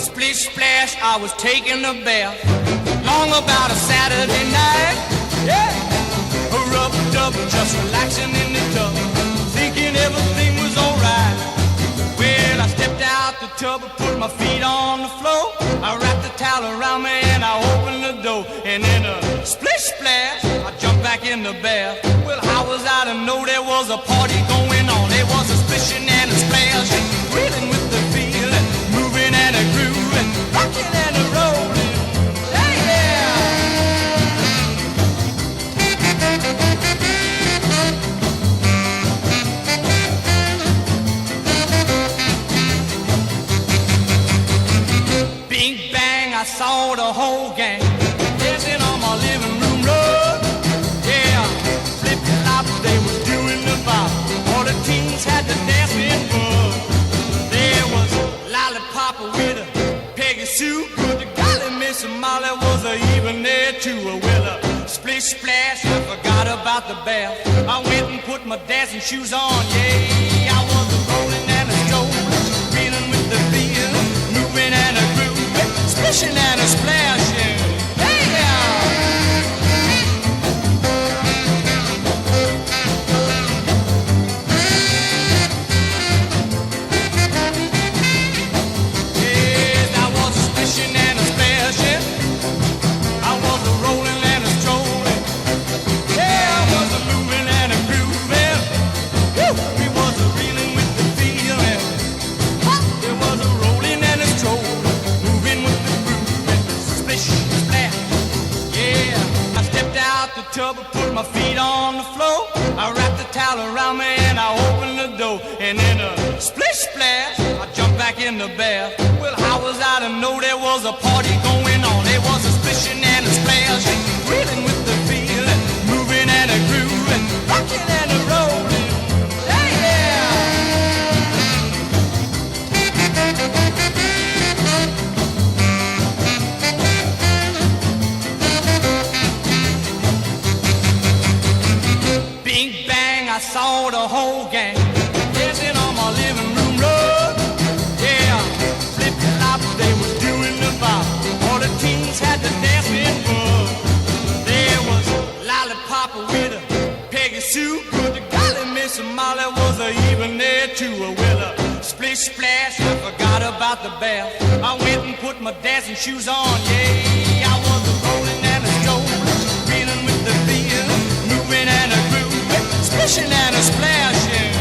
Splish splash, I was taking a bath. Long about a Saturday night. Yeah. A rub-a-dub, just relaxing in the tub, thinking everything was alright. Well, I stepped out the tub and put my feet on the floor. I wrapped the towel around me and I opened the door. And in a splish splash, I jumped back in the bath. Well, how was I to know there was a party going on? There was a splishing and a splash, and reeling with the feeling, moving and a grooving, rocking and a rolling. Hey, yeah! Bing bang, I saw the whole gang dancing on my living room rug. Yeah, flip flop, they was doing the bop. All the teens had the dancing bug. There was Lollipop with a Peggy Sue, but the golly Miss Molly was even there too. Well, a splish splash, I forgot about the bath. I went and put my dancing shoes on. Yeah, I was a rolling and a strolling, feeling with the feel, moving and a grooving, splishing and a splashing. Hey, yeah! Yes, I was a splishing and a splashing. I was a rolling and a strolling. Yeah, I was a moving and a grooving. Woo! We was a reeling with the feeling. There was a rolling and a strolling, moving with the grooving, splish splash. Yeah, I stepped out the tub and put my feet on the floor. I wrapped the towel around me and I opened the door. And in a splish splash, I jumped back in the bath. Well, how was I to know there was a party going on? There was a splishing and a splashing, reeling with the feeling, moving and a grooving, rocking and a rolling. Hey, yeah! Bing bang, I saw the whole gang dancing on my living room rug. Yeah, flip flop, they was doing the bop. All the teens had the dancing bug. There was Lollipop with a Peggy Sue, but the golly Miss Molly was even there too. Well, a splish splash, I forgot about the bath. I went and put my dancing shoes on. Yeah, I was a rolling and a strolling, feeling with the feeling, moving and a grooving, splishing and a splashing.